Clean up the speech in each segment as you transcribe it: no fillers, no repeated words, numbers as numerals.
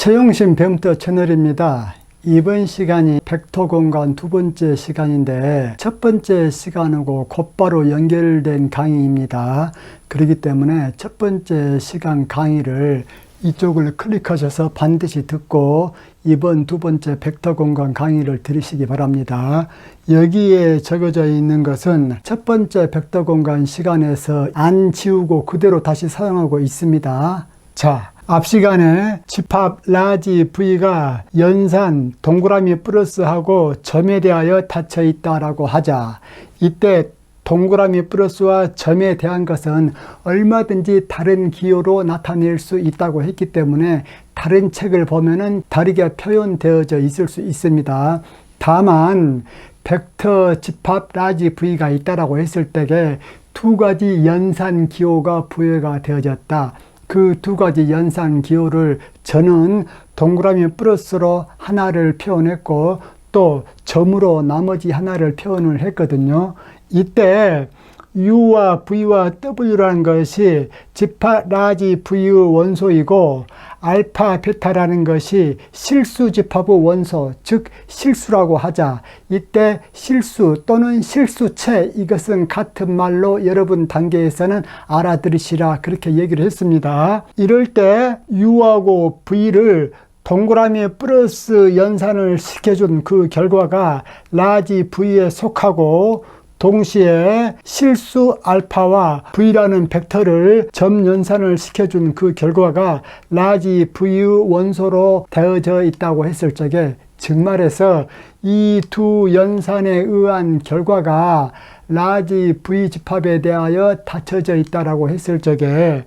최용심 뱀터 채널입니다. 이번 시간이 벡터공간 두 번째 시간인데 첫 번째 시간하고 곧바로 연결된 강의입니다. 그렇기 때문에 첫 번째 시간 강의를 이쪽을 클릭하셔서 반드시 듣고 이번 두 번째 벡터공간 강의를 들으시기 바랍니다. 여기에 적어져 있는 것은 첫 번째 벡터공간 시간에서 안 지우고 그대로 다시 사용하고 있습니다. 자, 앞 시간에 집합 라지 V가 연산 동그라미 플러스하고 점에 대하여 닫혀 있다라고 하자, 이때 동그라미 플러스와 점에 대한 것은 얼마든지 다른 기호로 나타낼 수 있다고 했기 때문에 다른 책을 보면은 다르게 표현되어져 있을 수 있습니다. 다만 벡터 집합 라지 V가 있다라고 했을 때에 두 가지 연산 기호가 부여가 되어졌다. 그 두 가지 연산 기호를 저는 동그라미 플러스로 하나를 표현했고 또 점으로 나머지 하나를 표현을 했거든요. 이때 U와 V와 W라는 것이 집합 라지 V의 원소이고 알파 베타라는 것이 실수 집합의 원소, 즉 실수라고 하자, 이때 실수 또는 실수체, 이것은 같은 말로 여러분 단계에서는 알아들으시라, 그렇게 얘기를 했습니다. 이럴 때 U하고 V를 동그라미 플러스 연산을 시켜준 그 결과가 라지 V에 속하고 동시에 실수 알파와 V라는 벡터를 점 연산을 시켜준 그 결과가 라지 V의 원소로 되어져 있다고 했을 적에, 즉 말해서 이 두 연산에 의한 결과가 라지 V 집합에 대하여 닫혀져 있다고 했을 적에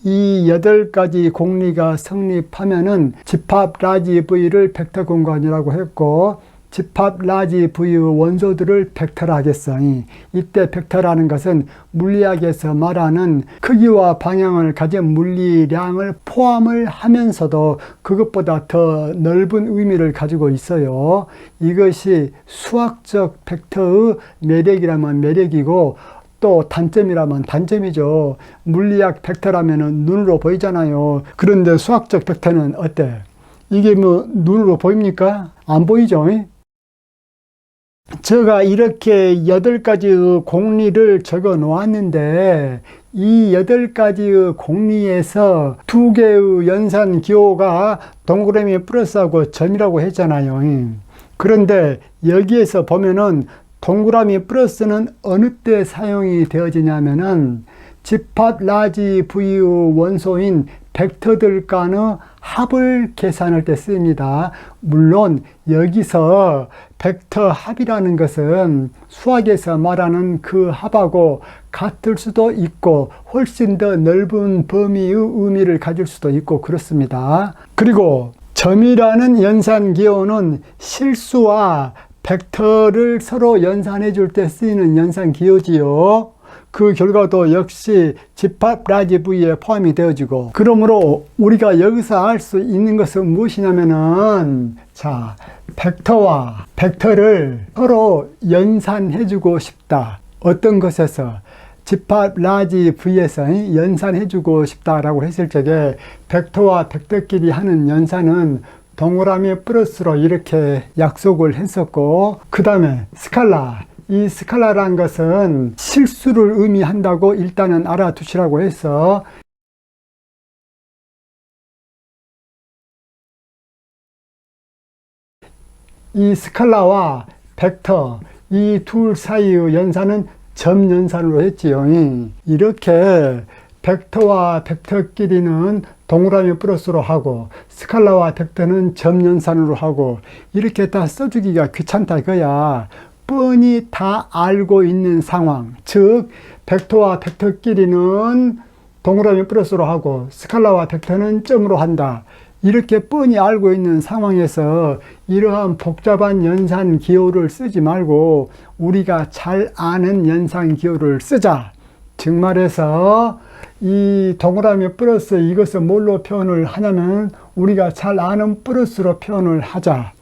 이 8가지 공리가 성립하면은 집합 라지 V를 벡터 공간이라고 했고, 집합 라지 V의 원소들을 벡터라 하겠으니, 이때 벡터라는 것은 물리학에서 말하는 크기와 방향을 가진 물리량을 포함을 하면서도 그것보다 더 넓은 의미를 가지고 있어요. 이것이 수학적 벡터의 매력이라면 매력이고 또 단점이라면 단점이죠. 물리학 벡터라면 눈으로 보이잖아요. 그런데 수학적 벡터는 어때? 이게 뭐 눈으로 보입니까? 안 보이죠? 제가 이렇게 8가지의 공리를 적어 놓았는데 이 8가지의 공리에서 2개의 연산 기호가 동그라미 플러스하고 점이라고 했잖아요. 그런데 여기에서 보면은 동그라미 플러스는 어느 때 사용이 되어지냐면은 집합 라지 V의 원소인 벡터들 간의 합을 계산할 때 쓰입니다. 물론 여기서 벡터 합이라는 것은 수학에서 말하는 그 합하고 같을 수도 있고 훨씬 더 넓은 범위의 의미를 가질 수도 있고 그렇습니다. 그리고 점이라는 연산 기호는 실수와 벡터를 서로 연산해 줄 때 쓰이는 연산 기호지요. 그 결과도 역시 집합 라지 V에 포함이 되어지고, 그러므로 우리가 여기서 알 수 있는 것은 무엇이냐면은, 자, 벡터와 벡터를 서로 연산해 주고 싶다. 어떤 것에서? 집합 라지 V에서 연산해 주고 싶다라고 했을 적에 벡터와 벡터끼리 하는 연산은 동그라미 플러스로 이렇게 약속을 했었고, 그 다음에 스칼라, 이 스칼라란 것은 실수를 의미한다고 일단은 알아두시라고 해서 이 스칼라와 벡터, 이 둘 사이의 연산은 점 연산으로 했지요. 이렇게 벡터와 벡터끼리는 동그라미 플러스로 하고 스칼라와 벡터는 점 연산으로 하고, 이렇게 다 써주기가 귀찮다 이거야. 뻔히 다 알고 있는 상황, 즉 벡터와 벡터끼리는 동그라미 플러스로 하고 스칼라와 벡터는 점으로 한다. 이렇게 뻔히 알고 있는 상황에서 이러한 복잡한 연산 기호를 쓰지 말고 우리가 잘 아는 연산 기호를 쓰자. 즉 말해서 이 동그라미 플러스, 이것을 뭘로 표현을 하냐면 우리가 잘 아는 플러스로 표현을 하자.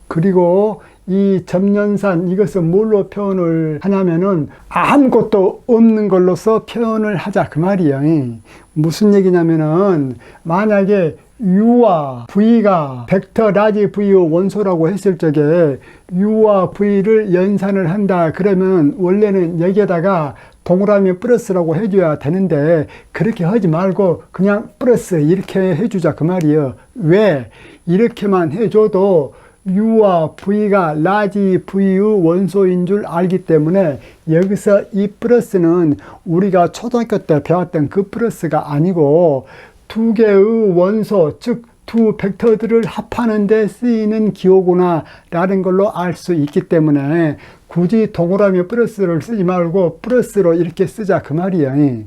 그리고 이 점연산, 이것은 뭘로 표현을 하냐면은 아무것도 없는 걸로서 표현을 하자, 그 말이에요. 무슨 얘기냐면은 만약에 U와 V가 벡터 라지 V의 원소라고 했을 적에 U와 V를 연산을 한다 그러면 원래는 여기에다가 동그라미 플러스라고 해줘야 되는데 그렇게 하지 말고 그냥 플러스 이렇게 해주자 그 말이에요. 왜? 이렇게만 해줘도 U와 V가 라지 V의 원소인 줄 알기 때문에 여기서 이 플러스는 우리가 초등학교 때 배웠던 그 플러스가 아니고 두 개의 원소, 즉 두 벡터들을 합하는 데 쓰이는 기호구나 라는 걸로 알 수 있기 때문에 굳이 동그라미 플러스를 쓰지 말고 플러스로 이렇게 쓰자 그 말이에요.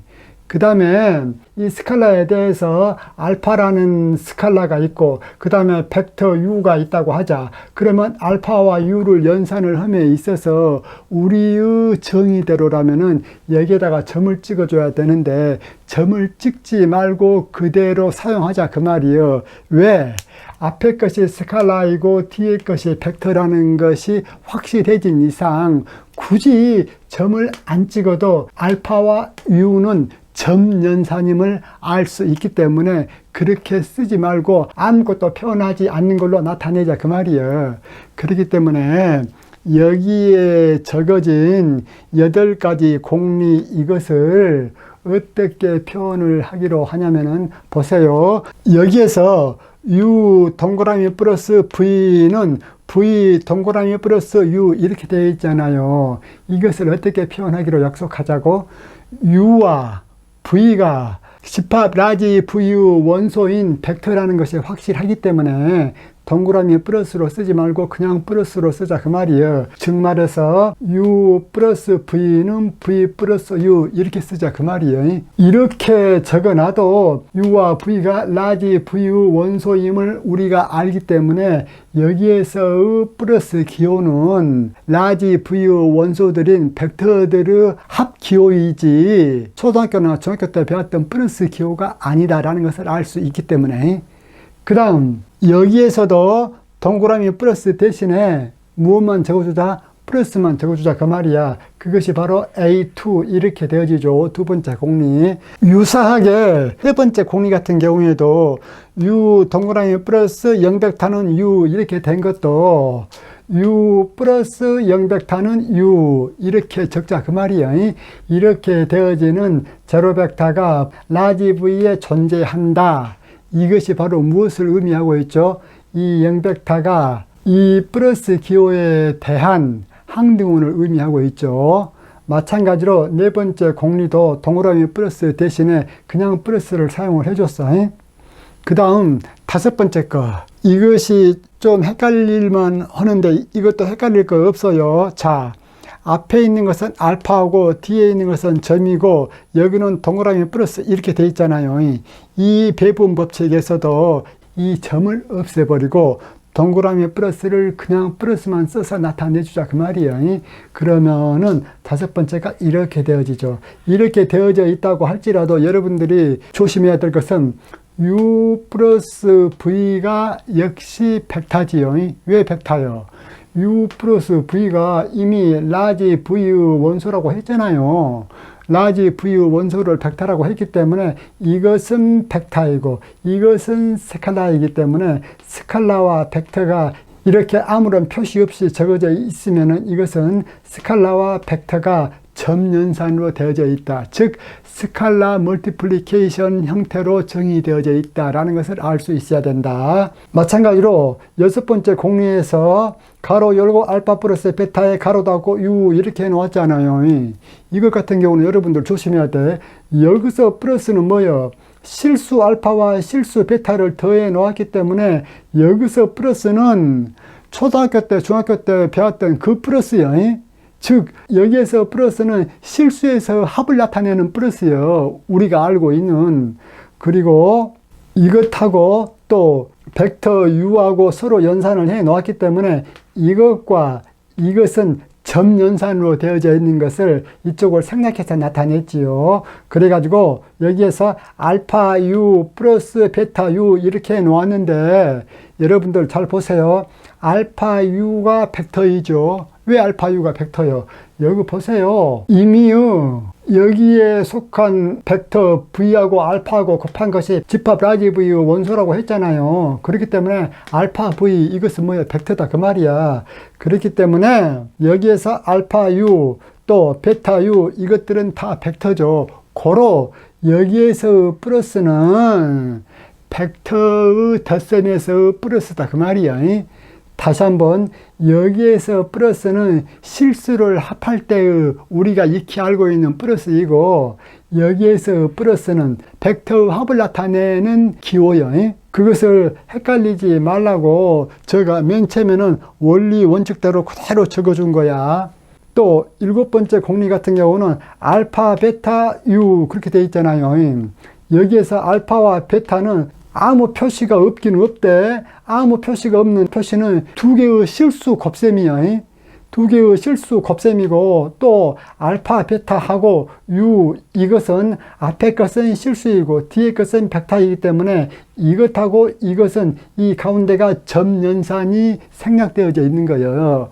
그 다음에 이 스칼라에 대해서 알파라는 스칼라가 있고 그 다음에 벡터 U가 있다고 하자. 그러면 알파와 U를 연산을 함에 있어서 우리의 정의대로라면은 여기에다가 점을 찍어줘야 되는데 점을 찍지 말고 그대로 사용하자 그 말이에요. 왜? 앞에 것이 스칼라이고 뒤에 것이 벡터라는 것이 확실해진 이상 굳이 점을 안 찍어도 알파와 U는 점 연산임을 알 수 있기 때문에 그렇게 쓰지 말고 아무것도 표현하지 않는 걸로 나타내자 그 말이에요. 그렇기 때문에 여기에 적어진 8가지 공리 이것을 어떻게 표현을 하기로 하냐면은 보세요. 여기에서 U 동그라미 플러스 V는 V 동그라미 플러스 U 이렇게 되어 있잖아요. 이것을 어떻게 표현하기로 약속하자고? U와 V가 집합 라지 V의 원소인 벡터라는 것이 확실하기 때문에 동그라미 플러스로 쓰지 말고 그냥 플러스로 쓰자 그 말이에요. 즉 말해서 U 플러스 V는 V 플러스 U 이렇게 쓰자 그 말이에요. 이렇게 적어놔도 U와 V가 라지 V의 원소임을 우리가 알기 때문에 여기에서의 플러스 기호는 라지 V의 원소들인 벡터들의 합기호이지 초등학교나 중학교 때 배웠던 플러스 기호가 아니다라는 것을 알 수 있기 때문에 그 다음 여기에서도 동그라미 플러스 대신에 무엇만 적어주자? 플러스만 적어주자 그 말이야. 그것이 바로 A2 이렇게 되어지죠. 두 번째 공리. 유사하게 세 번째 공리 같은 경우에도 U 동그라미 플러스 0벡터는 U 이렇게 된 것도 U 플러스 0벡터는 U 이렇게 적자 그 말이야. 이렇게 되어지는 제로 벡터가 라지 V에 존재한다. 이것이 바로 무엇을 의미하고 있죠? 이 0벡터가 이 플러스 기호에 대한 항등원을 의미하고 있죠. 마찬가지로 네 번째 공리도 동그라미 플러스 대신에 그냥 플러스를 사용을 해줬어. 그 다음 다섯 번째 거. 이것이 좀 헷갈릴만 하는데 이것도 헷갈릴 거 없어요. 자, 앞에 있는 것은 알파고 뒤에 있는 것은 점이고 여기는 동그라미 플러스 이렇게 돼 있잖아요. 이 배분 법칙에서도 이 점을 없애버리고 동그라미 플러스를 그냥 플러스만 써서 나타내주자 그 말이에요. 그러면은 다섯 번째가 이렇게 되어지죠. 이렇게 되어져 있다고 할지라도 여러분들이 조심해야 될 것은 U 플러스 V가 역시 벡터지요. 왜 벡터요? U 플러스 V가 이미 라지 V의 원소라고 했잖아요. 라지 V의 원소를 벡터라고 했기 때문에 이것은 벡터이고 이것은 스칼라이기 때문에 스칼라와 벡터가 이렇게 아무런 표시 없이 적어져 있으면 이것은 스칼라와 벡터가 점 연산으로 되어져 있다. 즉 스칼라 멀티플리케이션 형태로 정의되어져 있다라는 것을 알 수 있어야 된다. 마찬가지로 여섯 번째 공리에서 가로 열고 알파 플러스 베타에 가로 닫고 U 이렇게 해놓았잖아요. 이것 같은 경우는 여러분들 조심해야 돼. 여기서 플러스는 뭐예요? 실수 알파와 실수 베타를 더해 놓았기 때문에 여기서 플러스는 초등학교 때 중학교 때 배웠던 그 플러스예요. 즉 여기에서 플러스는 실수에서 합을 나타내는 플러스예요. 우리가 알고 있는. 그리고 이것하고 또 벡터 U하고 서로 연산을 해 놓았기 때문에 이것과 이것은 점 연산으로 되어져 있는 것을 이쪽을 생략해서 나타냈지요. 그래가지고 여기에서 알파 U 플러스 베타 U 이렇게 해 놓았는데 여러분들 잘 보세요. 알파 U가 벡터이죠. 왜 알파 U가 벡터요? 여기 보세요. 이미요. 여기에 속한 벡터 V하고 알파하고 곱한 것이 집합 라지 V의 원소라고 했잖아요. 그렇기 때문에 알파 V 이것은 뭐야? 벡터다 그 말이야. 그렇기 때문에 여기에서 알파 U 또 베타 U 이것들은 다 벡터죠. 고로 여기에서 플러스는 벡터의 덧셈에서 플러스다 그 말이야. 다시 한번 여기에서 플러스는 실수를 합할 때의 우리가 익히 알고 있는 플러스이고, 여기에서 플러스는 벡터의 합을 나타내는 기호요. 그것을 헷갈리지 말라고 제가 맨 처음에는 원리 원칙대로 그대로 적어준 거야. 또 7번째 공리 같은 경우는 알파, 베타, U 그렇게 돼 있잖아요. 여기에서 알파와 베타는 아무 표시가 없긴 없대. 아무 표시가 없는 표시는 두 개의 실수 곱셈이야. 두 개의 실수 곱셈이고, 또 알파, 베타하고 U 이것은 앞에 것은 실수이고 뒤에 것은 벡터이기 때문에 이것하고 이것은 이 가운데가 점연산이 생략되어져 있는 거예요.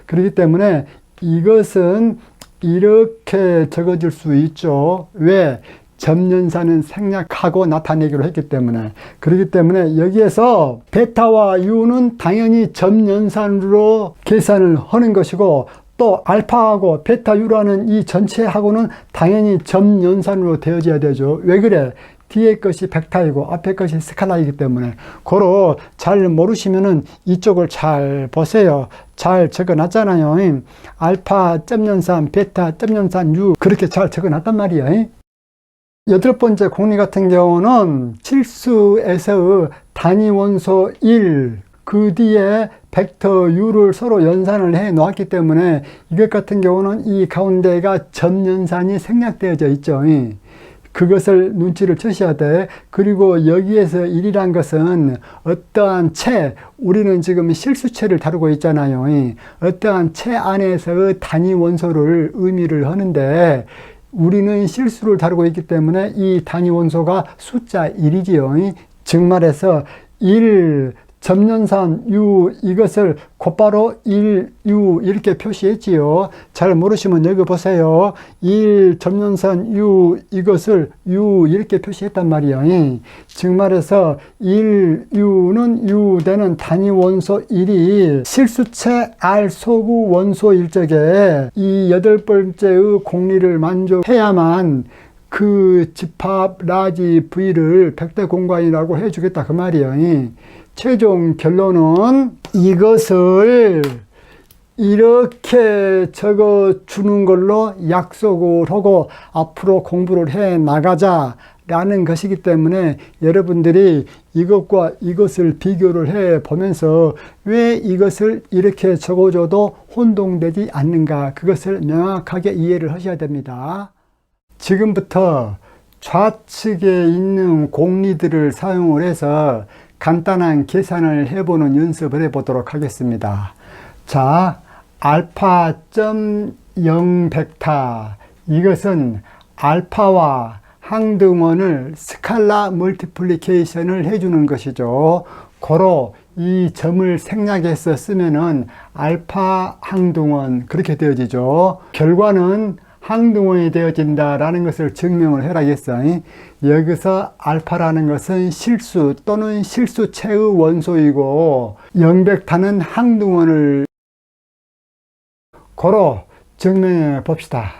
그렇기 때문에 이것은 이렇게 적어질 수 있죠. 왜? 점연산은 생략하고 나타내기로 했기 때문에. 그렇기 때문에 여기에서 베타와 U는 당연히 점연산으로 계산을 하는 것이고, 또 알파하고 베타 U라는 이 전체하고는 당연히 점연산으로 되어져야 되죠. 왜 그래? 뒤에 것이 벡터이고 앞에 것이 스칼라이기 때문에. 고로 잘 모르시면은 이쪽을 잘 보세요. 잘 적어놨잖아요. 알파 점연산 베타 점연산 U 그렇게 잘 적어놨단 말이에요. 8번째 공리 같은 경우는 실수에서의 단위 원소 1, 그 뒤에 벡터 U를 서로 연산을 해 놓았기 때문에 이것 같은 경우는 이 가운데가 점연산이 생략되어져 있죠. 그것을 눈치를 주셔야 돼. 그리고 여기에서 1이란 것은 어떠한 체, 우리는 지금 실수체를 다루고 있잖아요. 어떠한 체 안에서의 단위 원소를 의미를 하는데, 우리는 실수를 다루고 있기 때문에 이 단위 원소가 숫자 1이지요. 즉 말해서 1 점연산 U 이것을 곧바로 1U 이렇게 표시했지요. 잘 모르시면 여기 보세요. 1 점연산 U 이것을 U 이렇게 표시했단 말이에요. 즉 말해서 1U는 U 되는 단위 원소 1이 실수체 R 소구 원소일 적에 이 8번째의 공리를 만족해야만 그 집합 라지 V를 벡터 공간이라고 해주겠다 그 말이에요. 최종 결론은 이것을 이렇게 적어주는 걸로 약속을 하고 앞으로 공부를 해 나가자 라는 것이기 때문에, 여러분들이 이것과 이것을 비교를 해 보면서 왜 이것을 이렇게 적어줘도 혼동되지 않는가, 그것을 명확하게 이해를 하셔야 됩니다. 지금부터 좌측에 있는 공리들을 사용을 해서 간단한 계산을 해보는 연습을 해보도록 하겠습니다. 자, 알파.0 벡터, 이것은 알파와 항등원을 스칼라 멀티플리케이션을 해주는 것이죠. 고로 이 점을 생략해서 쓰면은 알파 항등원 그렇게 되어지죠. 결과는 항등원이 되어진다라는 것을 증명을 해라겠어. 여기서 알파라는 것은 실수 또는 실수체의 원소이고 0벡터는 항등원을 고로 증명해 봅시다.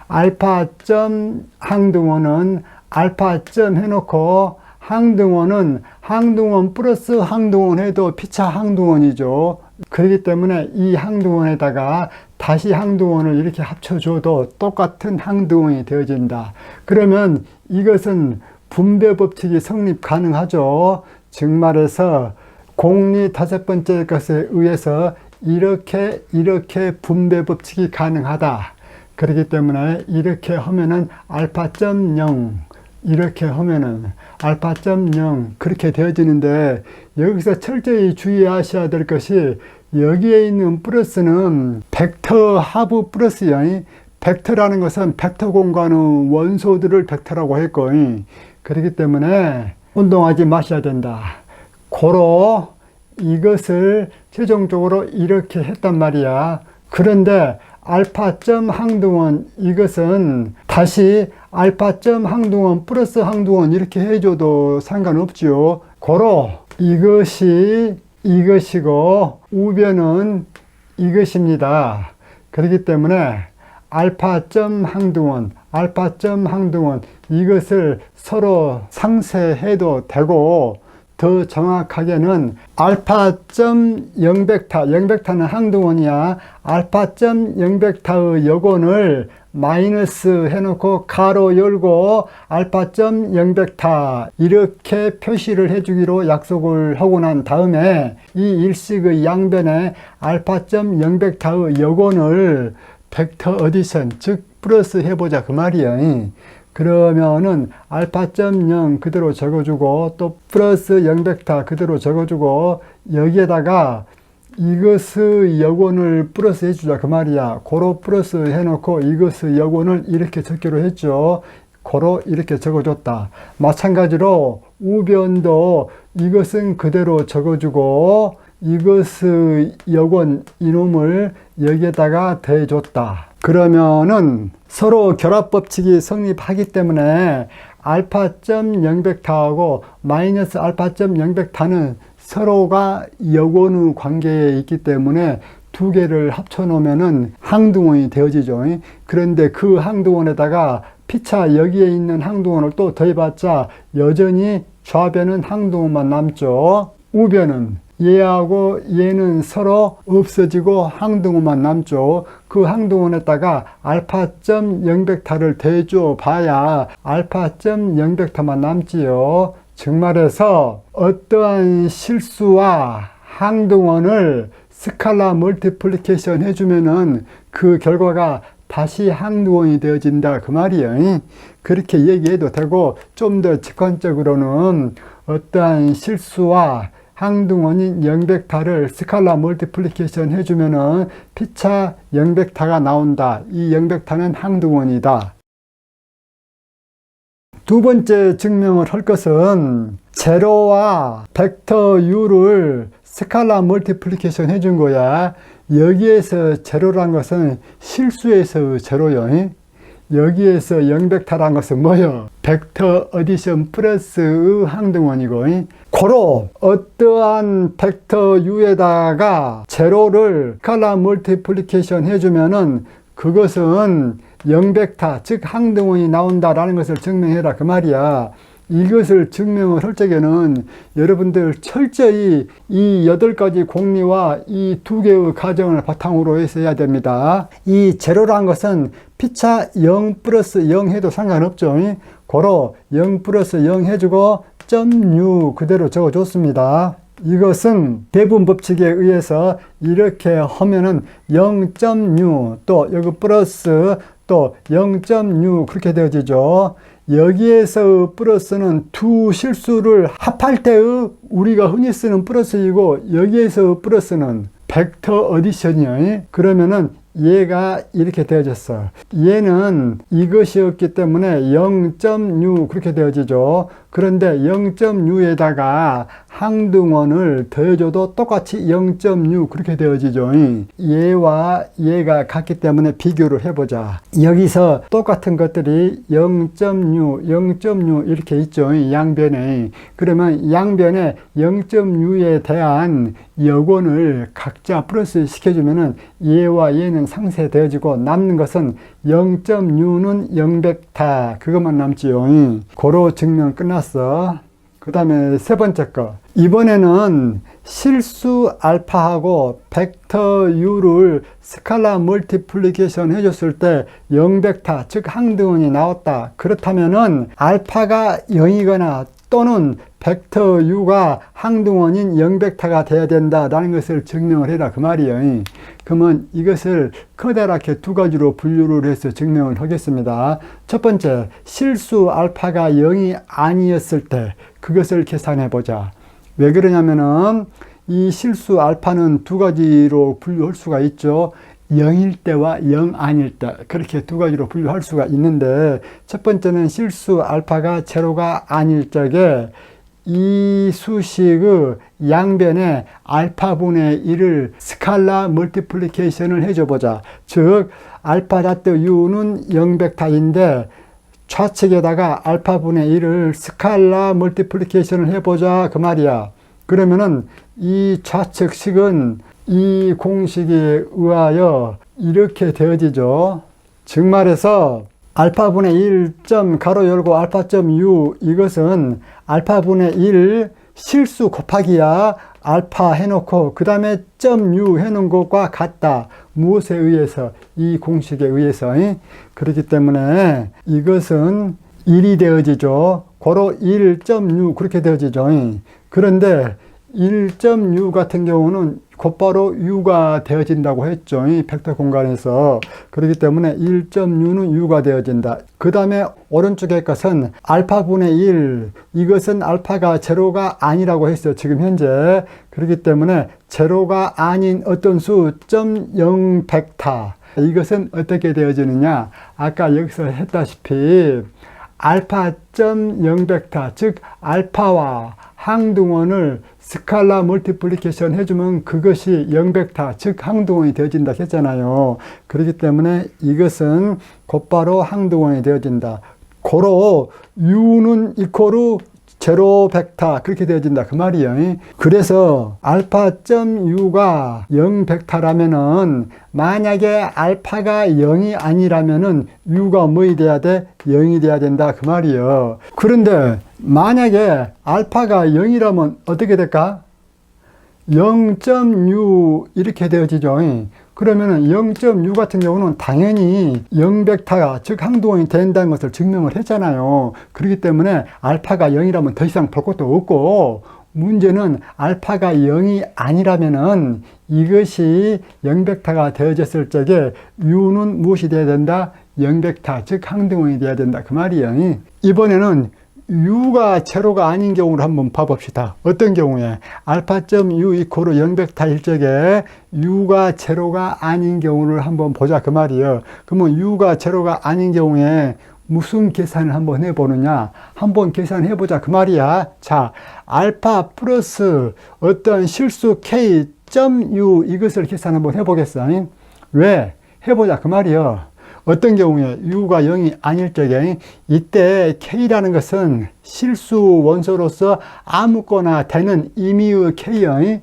알파점 항등원은 알파점 해놓고 항등원은 항등원 플러스 항등원 해도 피차 항등원이죠. 그렇기 때문에 이 항등원에다가 다시 항등원을 이렇게 합쳐줘도 똑같은 항등원이 되어진다. 그러면 이것은 분배 법칙이 성립 가능하죠. 즉 말해서 공리 5번째 것에 의해서 이렇게 분배 법칙이 가능하다. 그렇기 때문에 이렇게 하면은 알파.0 이렇게 하면은 알파.0 그렇게 되어지는데, 여기서 철저히 주의하셔야 될 것이 여기에 있는 플러스는 벡터 하부 플러스야. 벡터라는 것은 벡터 공간의 원소들을 벡터라고 했고, 그렇기 때문에 혼동하지 마셔야 된다. 고로 이것을 최종적으로 이렇게 했단 말이야. 그런데 알파점 항등원 이것은 다시 알파점 항등원 플러스 항등원 이렇게 해줘도 상관없지요. 고로 이것이 이것이고 우변은 이것입니다. 그렇기 때문에 알파점 항등원 이것을 서로 상쇄해도 되고, 더 정확하게는 알파점 0벡터, 0벡터는 항등원이야. 알파점 0벡터의 여곤을 마이너스 해놓고 가로 열고 알파점 0벡터 이렇게 표시를 해주기로 약속을 하고 난 다음에 이 일식의 양변에 알파점 0벡터의 여곤을 벡터 어디션, 즉 플러스 해보자 그 말이야. 그러면은 알파점 0 그대로 적어주고 또 플러스 0벡터 그대로 적어주고 여기에다가 이것의 여곤을 플러스 해주자 그 말이야. 고로 플러스 해놓고 이것의 여곤을 이렇게 적기로 했죠. 고로 이렇게 적어줬다. 마찬가지로 우변도 이것은 그대로 적어주고 이것의 여곤 이놈을 여기에다가 대줬다. 그러면은 서로 결합법칙이 성립하기 때문에 알파점 0벡터하고 마이너스 알파점 0벡터는 서로가 여곤의 관계에 있기 때문에 두 개를 합쳐 놓으면은 항등원이 되어지죠. 그런데 그 항등원에다가 피차 여기에 있는 항등원을 또 더해봤자 여전히 좌변은 항등원만 남죠. 우변은 얘하고 얘는 서로 없어지고 항등원만 남죠. 그 항등원에다가 알파점 0벡터를 대줘 봐야 알파점 0벡터만 남지요. 즉 말해서 어떠한 실수와 항등원을 스칼라 멀티플리케이션 해주면은 그 결과가 다시 항등원이 되어진다 그 말이에요. 그렇게 얘기해도 되고, 좀 더 직관적으로는 어떠한 실수와 항등원인 0벡터를 스칼라 멀티플리케이션 해주면은 피차 0벡터가 나온다. 이 0벡터는 항등원이다. 두 번째 증명을 할 것은 제로와 벡터 u를 스칼라 멀티플리케이션 해준 거야. 여기에서 제로란 것은 실수에서 제로요. 여기에서 0벡터란 것은 뭐요? 벡터 어디션 플러스의 항등원이고, 고로 어떠한 벡터 u에다가 제로를 스칼라 멀티플리케이션 해주면은 그것은 0벡터, 즉 항등원이 나온다라는 것을 증명해라 그 말이야. 이것을 증명을 할 적에는 여러분들 철저히 이 8가지 공리와 이 2개의 가정을 바탕으로 해서 해야 됩니다. 이 제로란 것은 피차 0 플러스 0 해도 상관없죠. 고로 0 플러스 0 해주고 .u 그대로 적어줬습니다. 이것은 배분 법칙에 의해서 이렇게 하면은 0.u 또 여기 플러스 또 0.u 그렇게 되어지죠. 여기에서 플러스는 두 실수를 합할 때의 우리가 흔히 쓰는 플러스이고, 여기에서 플러스는 벡터 어디션이에요. 그러면은 얘가 이렇게 되어졌어. 얘는 이것이었기 때문에 0.u 그렇게 되어지죠. 그런데 0.u에다가 항등원을 더해줘도 똑같이 0.u 그렇게 되어지죠. 얘와 얘가 같기 때문에 비교를 해보자. 여기서 똑같은 것들이 0.u, 0.u 이렇게 있죠. 양변에. 그러면 양변에 0.u에 대한 여곤을 각자 플러스 시켜주면은 얘와 얘는 상쇄되어지고 남는 것은 0.u는 0벡터 그것만 남지요. 고로 증명 끝났어. 그 다음에 세 번째 거. 이번에는 실수 알파하고 벡터 u를 스칼라 멀티플리케이션 해줬을 때 0벡터 즉 항등원이 나왔다. 그렇다면은 알파가 0이거나 또는 벡터 u가 항등원인 0벡터가 돼야 된다라는 것을 증명을 해라 그 말이에요. 그러면 이것을 커다랗게 두 가지로 분류를 해서 증명을 하겠습니다. 첫 번째, 실수 알파가 0이 아니었을 때 그것을 계산해 보자. 왜 그러냐면은 이 실수 알파는 두 가지로 분류할 수가 있죠. 0일 때와 0 아닐 때, 그렇게 두 가지로 분류할 수가 있는데, 첫 번째는 실수 알파가 제로가 아닐 적에 이 수식의 양변에 알파분의 1을 스칼라 멀티플리케이션을 해줘 보자. 즉 알파 다트 u는 영벡터인데 좌측에다가 알파분의 1을 스칼라 멀티플리케이션을 해보자 그 말이야. 그러면은 이 좌측식은 이 공식에 의하여 이렇게 되어지죠. 즉 말해서 알파분의 1 가로 열고 알파.u 이것은 알파분의 1 실수 곱하기야 알파 해놓고 그 다음에 .u 해놓은 것과 같다. 무엇에 의해서? 이 공식에 의해서. 그렇기 때문에 이것은 1이 되어지죠. 고로 1.u 그렇게 되어지죠. 그런데 1.u 같은 경우는 곧바로 u가 되어진다고 했죠. 벡터 공간에서. 그렇기 때문에 1.u는 u가 되어진다. 그 다음에 오른쪽의 것은 알파분의 1. 이것은 알파가 제로가 아니라고 했어요. 지금 현재. 그렇기 때문에 제로가 아닌 어떤 수 .0 벡터. 이것은 어떻게 되어지느냐. 아까 여기서 했다시피 알파.0 벡터, 즉 알파와 항등원을 스칼라 멀티플리케이션 해주면 그것이 0벡터, 즉 항등원이 되어진다 했잖아요. 그렇기 때문에 이것은 곧바로 항등원이 되어진다. 고로 u는 이코르 제로 벡터 그렇게 되어진다 그 말이에요. 그래서 알파.u가 0벡터라면은 만약에 알파가 0이 아니라면은 u가 뭐이 돼야 돼? 0이 돼야 된다 그 말이에요. 그런데 만약에 알파가 0이라면 어떻게 될까? 0.u 이렇게 되어지죠. 그러면은 0.u 같은 경우는 당연히 0벡터가 즉 항등원이 된다는 것을 증명을 했잖아요. 그렇기 때문에 알파가 0이라면 더 이상 볼 것도 없고, 문제는 알파가 0이 아니라면은 이것이 0벡터가 되어졌을 적에 u는 무엇이 돼야 된다? 0벡터 즉 항등원이 돼야 된다 그 말이에요. 이번에는 u가 제로가 아닌 경우를 한번 봐봅시다. 어떤 경우에 알파.u 이코르 0벡터일 적에 u가 제로가 아닌 경우를 한번 보자 그 말이에요. 그러면 u가 제로가 아닌 경우에 무슨 계산을 한번 해보느냐? 한번 계산해보자 그 말이야. 자, 알파 플러스 어떤 실수 k.u 이것을 계산 한번 해보겠어. 왜? 해보자 그 말이에요. 어떤 경우에 u가 0이 아닐 적에 이때 k라는 것은 실수 원소로서 아무거나 되는 임의의 k의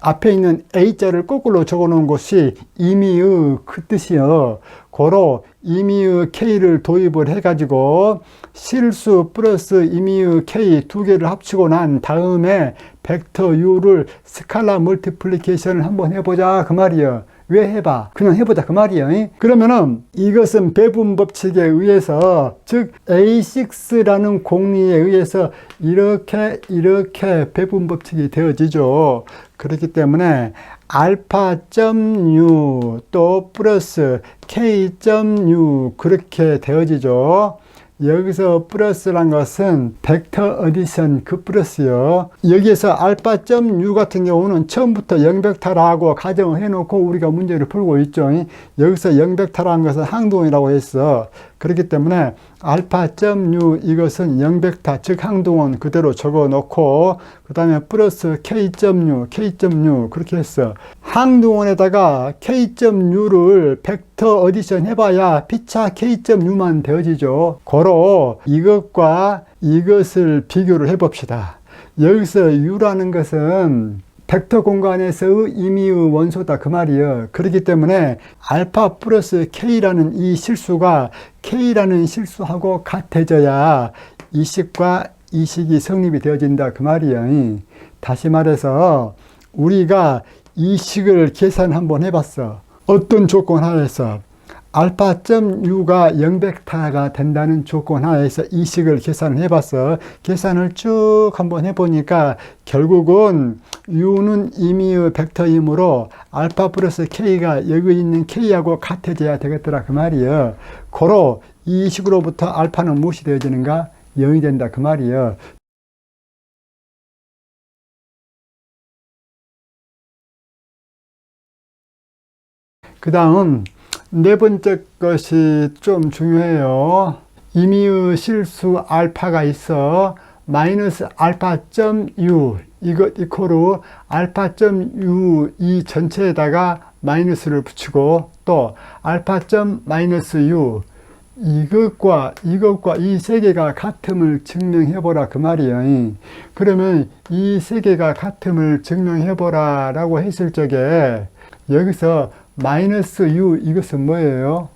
앞에 있는 a자를 거꾸로 적어 놓은 것이 임의의 그 뜻이요. 고로 임의의 k를 도입을 해가지고 실수 플러스 임의의 k 두 개를 합치고 난 다음에 벡터 u를 스칼라 멀티플리케이션을 한번 해보자 그 말이에요. 왜 해봐? 그냥 해보자 그 말이에요. 그러면은 이것은 배분 법칙에 의해서, 즉 A6라는 공리에 의해서 이렇게 배분 법칙이 되어지죠. 그렇기 때문에 알파.u 또 플러스 k.u 그렇게 되어지죠. 여기서 플러스란 것은 벡터 어디션 그 플러스요. 여기에서 알파.u 같은 경우는 처음부터 0벡터라고 가정을 해놓고 우리가 문제를 풀고 있죠. 여기서 0벡터라는 것은 항등원이라고 했어. 그렇기 때문에 알파.u 이것은 0벡터 즉 항등원 그대로 적어 놓고 그 다음에 플러스 k.u 그렇게 했어. 항등원에다가 k.u를 벡터 어디션 해봐야 피차 k.u만 되어지죠. 고로 이것과 이것을 비교를 해봅시다. 여기서 u라는 것은 벡터 공간에서의 임의의 원소다 그 말이에요. 그렇기 때문에 알파 플러스 k라는 이 실수가 k라는 실수하고 같아져야 이 식과 이 식이 성립이 되어진다 그 말이에요. 다시 말해서 우리가 이 식을 계산 한번 해봤어. 어떤 조건 하에서 알파.u가 0벡터가 된다는 조건 하에서 이 식을 계산을 해봤어. 계산을 쭉 한번 해보니까 결국은 u는 임의의 벡터이므로 알파 플러스 k가 여기 있는 k하고 같아져야 되겠더라 그 말이에요. 고로 이 식으로부터 알파는 무엇이 되어지는가? 0이 된다 그 말이에요. 그 다음 네 번째 것이 좀 중요해요. 임의의 실수 알파가 있어. 마이너스 알파.u 이것 이코르 알파.u 이 전체에다가 마이너스를 붙이고 또 알파.-u 이것과 이 세 개가 같음을 증명해 보라 그 말이에요. 그러면 이 세 개가 같음을 증명해 보라 라고 했을 적에 여기서 마이너스 u 이것은 뭐예요?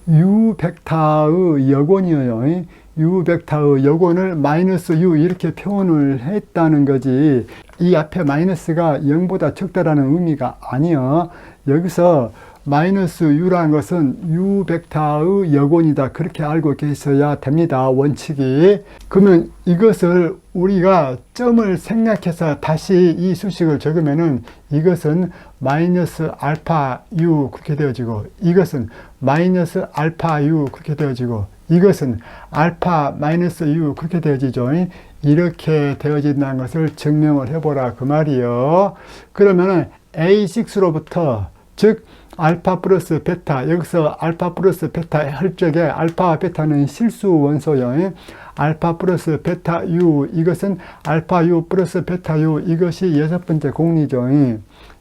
u 벡터의 여곤이에요. u 벡터의 여곤을 마이너스 u 이렇게 표현을 했다는 거지, 이 앞에 마이너스가 0보다 적다라는 의미가 아니요. 여기서 마이너스 u라는 것은 u 벡터의 여곤이다, 그렇게 알고 계셔야 됩니다, 원칙이. 그러면 이것을 우리가 점을 생략해서 다시 이 수식을 적으면은 이것은 마이너스 알파 u 그렇게 되어지고, 이것은 마이너스 알파 u 그렇게 되어지고, 이것은 알파 마이너스 u 그렇게 되어지죠. 이렇게 되어진다는 것을 증명을 해보라 그 말이요. 그러면은 A6로부터 즉 알파 플러스 베타, 여기서 알파 플러스 베타 할 적에 알파와 베타는 실수 원소요. 알파 플러스 베타 u 이것은 알파 u 플러스 베타 u 이것이 여섯 번째 공리죠.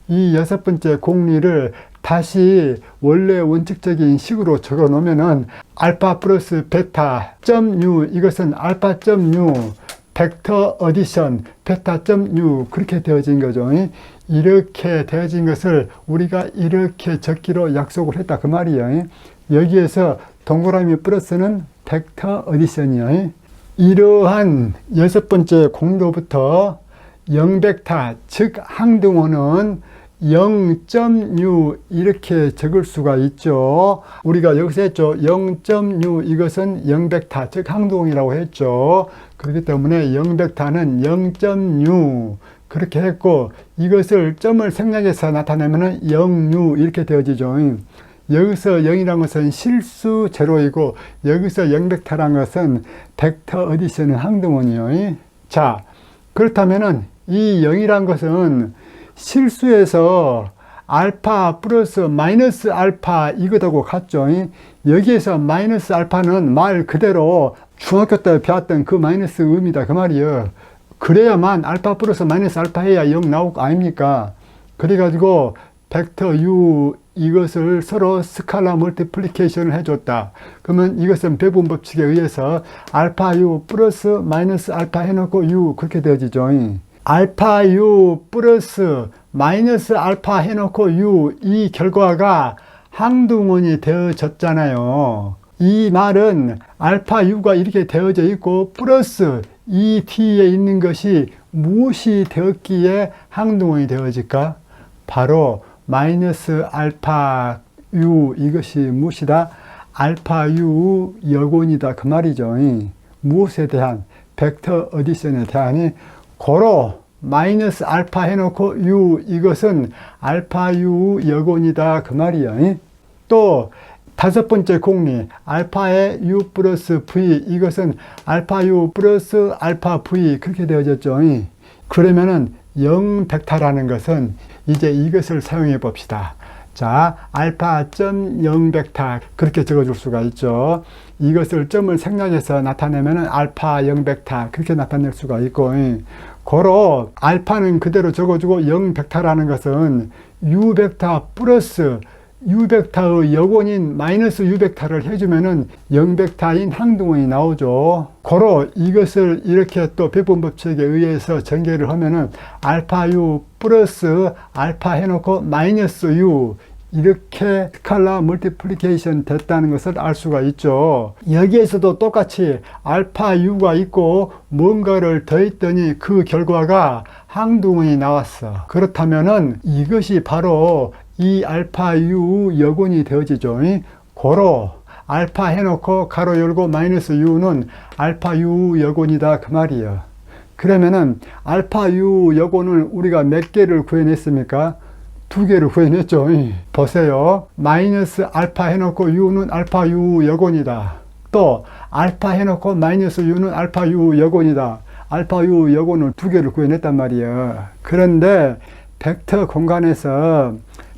이 여섯 번째 공리를 다시 원래 원칙적인 식으로 적어 놓으면은 알파 플러스 베타 점 u 이것은 알파 점 u 벡터 어디션 베타 점 u 그렇게 되어진 거죠. 이렇게 되어진 것을 우리가 이렇게 적기로 약속을 했다 그 말이에요. 여기에서 동그라미 플러스는 벡터 어디션이에요. 이러한 여섯 번째 공로부터 0벡터 즉 항등호는 0.u 이렇게 적을 수가 있죠. 우리가 여기서 했죠. 0.u 이것은 0벡터 즉 항등호이라고 했죠. 그렇기 때문에 0벡터는 0.u 그렇게 했고, 이것을 점을 생략해서 나타내면 0u 이렇게 되어지죠. 여기서 0이라는 것은 실수 제로이고, 여기서 0벡터라는 것은 벡터 어디션은 항등원이요. 자, 그렇다면은 이 0이라는 것은 실수에서 알파 플러스 마이너스 알파 이것하고 같죠. 여기에서 마이너스 알파는 말 그대로 중학교 때 배웠던 그 마이너스 의미다 그 말이에요. 그래야만 알파 플러스 마이너스 알파 해야 0 나올 거 아닙니까? 그래가지고 벡터 u 이것을 서로 스칼라 멀티플리케이션을 해줬다. 그러면 이것은 배분 법칙에 의해서 알파 u 플러스 마이너스 알파 해놓고 u 그렇게 되어지죠. 알파 u 플러스 마이너스 알파 해놓고 u 이 결과가 항등원이 되어졌잖아요. 이 말은 알파 u가 이렇게 되어져 있고 플러스 이 t에 있는 것이 무엇이 되었기에 항등원이 되어질까? 바로 마이너스 알파 u 이것이 무엇이다? 알파 u 여곤이다 그 말이죠. 무엇에 대한? 벡터 어디션에 대하니 고로 마이너스 알파 해놓고 u 이것은 알파 u 여곤이다 그 말이에요. 또 다섯 번째 공리 알파의 u 플러스 v 이것은 알파 u 플러스 알파 v 그렇게 되어졌죠. 그러면은 0 벡터라는 것은 이제 이것을 사용해 봅시다. 자, 알파.0 벡터 그렇게 적어줄 수가 있죠. 이것을 점을 생략해서 나타내면은 알파 0 벡터 그렇게 나타낼 수가 있고, 고로 알파는 그대로 적어주고 0 벡터라는 것은 u 벡터 플러스 u 벡터의 여곤인 마이너스 u 벡터를 해주면은 0 벡터인 항등원이 나오죠. 고로 이것을 이렇게 또 배분 법칙에 의해서 전개를 하면은 알파 u 플러스 알파 해놓고 마이너스 u 이렇게 스칼라 멀티플리케이션 됐다는 것을 알 수가 있죠. 여기에서도 똑같이 알파 u가 있고 뭔가를 더했더니 그 결과가 항등원이 나왔어. 그렇다면은 이것이 바로 이 알파 u 여곤이 되어지죠. 고로 알파 해놓고 가로 열고 마이너스 u는 알파 u 여곤이다 그 말이에요. 그러면은 알파 u 여곤을 우리가 몇 개를 구해냈습니까? 두 개를 구해냈죠. 보세요. 마이너스 알파 해놓고 u는 알파 u 여곤이다. 또 알파 해놓고 마이너스 u는 알파 u 여곤이다. 알파 u 여곤을 두 개를 구해냈단 말이에요. 그런데 벡터 공간에서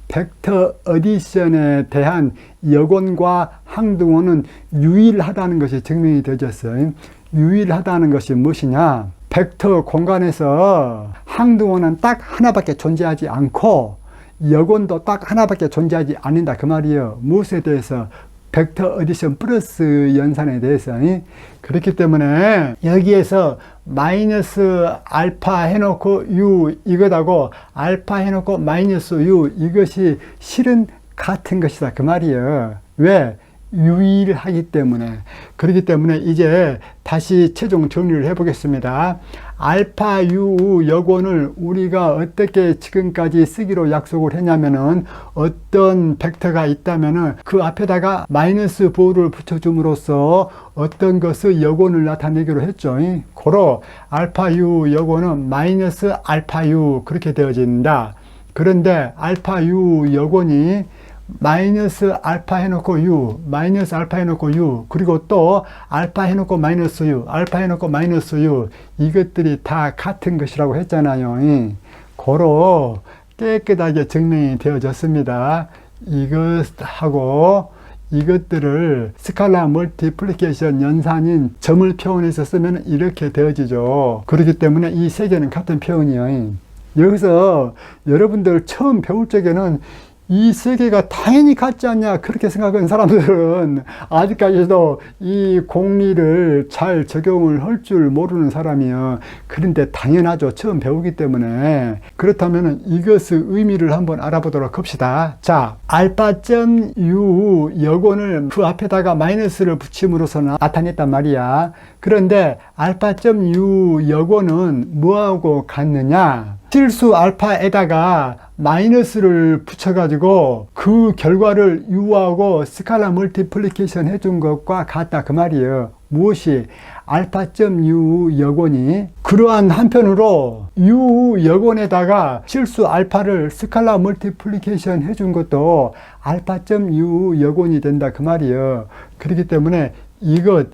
벡터 어디션에 대한 여곤과 항등호는 유일하다는 것이 증명이 되어졌어요. 유일하다는 것이 무엇이냐? 벡터 공간에서 항등원은 딱 하나밖에 존재하지 않고 여곤도 딱 하나밖에 존재하지 않는다 그 말이에요. 무엇에 대해서? 벡터 어디션 플러스 연산에 대해서. 그렇기 때문에 여기에서 마이너스 알파 해놓고 u 이것하고 알파 해놓고 마이너스 u 이것이 실은 같은 것이다 그 말이에요. 왜? 유일하기 때문에. 그렇기 때문에 이제 다시 최종 정리를 해 보겠습니다. 알파 u 여곤을 우리가 어떻게 지금까지 쓰기로 약속을 했냐면은 어떤 벡터가 있다면은 그 앞에다가 마이너스 보호를 붙여줌으로써 어떤 것의 여곤을 나타내기로 했죠. 고로 알파 u 여곤은 마이너스 알파 u 그렇게 되어진다. 그런데 알파 u 여곤이 마이너스 알파 해놓고 u, 마이너스 알파 해놓고 u, 그리고 또 알파 해놓고 마이너스 u, 알파 해놓고 마이너스 u, 이것들이 다 같은 것이라고 했잖아요. 고로 깨끗하게 증명이 되어졌습니다. 이것하고 이것들을 스칼라 멀티플리케이션 연산인 점을 표현해서 쓰면 이렇게 되어지죠. 그렇기 때문에 이 세 개는 같은 표현이에요. 여기서 여러분들 처음 배울 적에는 이 세 개가 당연히 같지 않냐 그렇게 생각하는 사람들은 아직까지도 이 공리를 잘 적용을 할 줄 모르는 사람이에요. 그런데 당연하죠. 처음 배우기 때문에. 그렇다면 이것의 의미를 한번 알아보도록 합시다. 자, 알파.u 여곤을 그 앞에다가 마이너스를 붙임으로써 나타냈단 말이야. 그런데 알파.u 여곤은 뭐하고 같느냐? 실수 알파에다가 마이너스를 붙여가지고 그 결과를 u하고 스칼라 멀티플리케이션 해준 것과 같다 그 말이에요. 무엇이? 알파.u 여곤이 그러한 한편으로 u 여곤에다가 실수 알파를 스칼라 멀티플리케이션 해준 것도 알파.u 여곤이 된다 그 말이에요. 그렇기 때문에 이것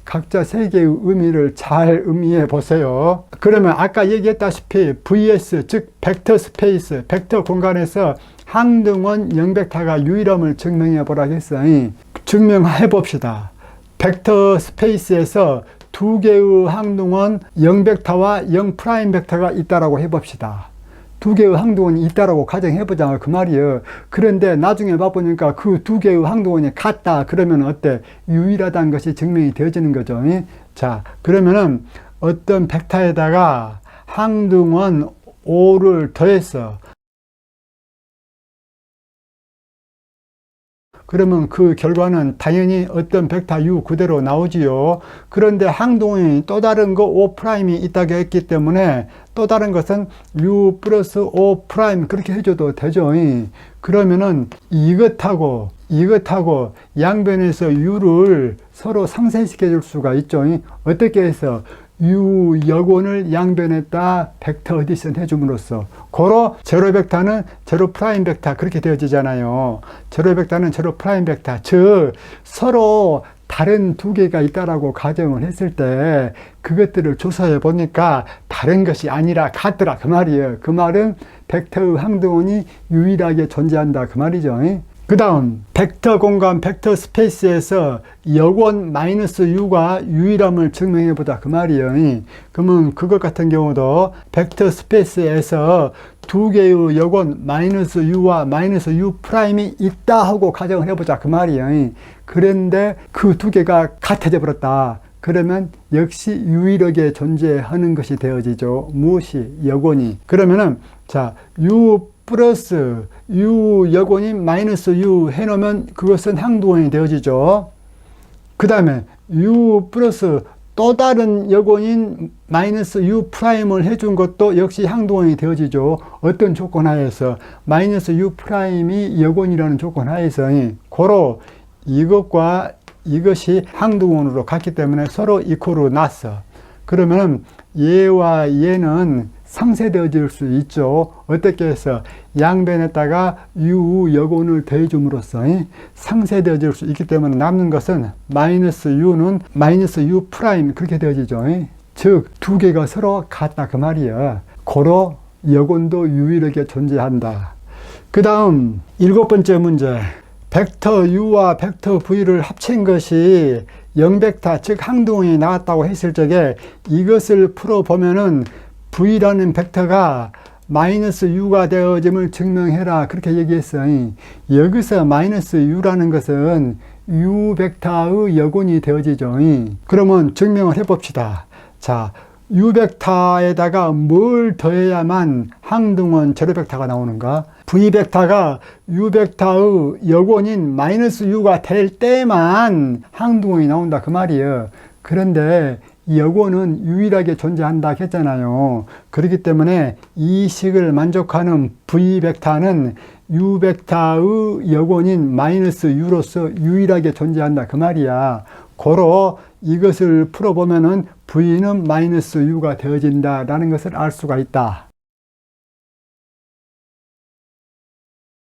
각자 세 개의 의미를 잘 음미해 보세요. 그러면 아까 얘기했다시피 vs 즉 벡터 스페이스, 벡터 공간에서 항등원 영벡터가 유일함을 증명해 보라고 했어요. 증명해 봅시다. 벡터 스페이스에서 두 개의 항등원 0벡터와 0프라임 벡터가 있다라고 해봅시다. 두 개의 항등원이 있다라고 가정해보자 그 말이에요. 그런데 나중에 봐보니까 그 두 개의 항등원이 같다 그러면 어때? 유일하다는 것이 증명이 되어지는 거죠. 자, 그러면은 어떤 벡터에다가 항등원 5를 더했어. 그러면 그 결과는 당연히 어떤 벡터 u 그대로 나오지요. 그런데 항등원이 또 다른 거 5'이 있다고 했기 때문에 또 다른 것은 u 플러스 5' 그렇게 해줘도 되죠. 그러면은 이것하고 양변에서 u를 서로 상쇄시켜 줄 수가 있죠. 어떻게 해서? u 여곤을 양변에다 벡터 어디션 해줌으로써 고로 제로 벡터는 제로 프라임 벡터 그렇게 되어지잖아요. 제로 벡터는 제로 프라임 벡터 즉 서로 다른 두 개가 있다라고 가정을 했을 때 그것들을 조사해 보니까 다른 것이 아니라 같더라 그 말이에요. 그 말은 벡터의 항등원이 유일하게 존재한다 그 말이죠. 그 다음 벡터 공간 벡터 스페이스에서 여곤 마이너스 u가 유일함을 증명해 보자 그 말이에요. 그러면 그것 같은 경우도 벡터 스페이스에서 두 개의 여곤 마이너스 u와 마이너스 u 프라임이 있다 하고 가정을 해보자 그 말이에요. 그런데 그 두 개가 같아져 버렸다. 그러면 역시 유일하게 존재하는 것이 되어지죠. 무엇이? 여곤이. 그러면은 자 u 플러스 u 여곤이 마이너스 u 해놓으면 그것은 항등원이 되어지죠. 그 다음에 u 플러스 또 다른 여곤인 마이너스 u 프라임을 해준 것도 역시 항등원이 되어지죠. 어떤 조건 하에서? 마이너스 u 프라임이 여곤이라는 조건 하에서 고로 이것과 이것이 항등원으로 갔기 때문에 서로 이코로 났어. 그러면 얘와 얘는 상쇄되어질 수 있죠. 어떻게 해서? 양변에다가 u 여곤을 더해줌으로써 상쇄되어질 수 있기 때문에 남는 것은 마이너스 u는 마이너스 u 프라임 그렇게 되어지죠. 즉 두 개가 서로 같다 그 말이야. 고로 여곤도 유일하게 존재한다. 그 다음 7번째 문제. 벡터 u와 벡터 v를 합친 것이 0벡터 즉 항등원이 나왔다고 했을 적에 이것을 풀어보면은 V라는 벡터가 마이너스 U가 되어짐을 증명해라 그렇게 얘기했어요. 여기서 마이너스 U라는 것은 U 벡터의 여곤이 되어지죠. 그러면 증명을 해봅시다. 자, U 벡터에다가 뭘 더해야만 항등원 제로 벡터가 나오는가? V 벡터가 U 벡터의 여곤인 마이너스 U가 될 때만 항등원이 나온다 그 말이에요. 그런데 이 여곤은 유일하게 존재한다 했잖아요. 그렇기 때문에 이 식을 만족하는 V 벡터는 U 벡터의 여곤인 마이너스 U로서 유일하게 존재한다 그 말이야. 고로 이것을 풀어보면은 V는 마이너스 U가 되어진다라는 것을 알 수가 있다.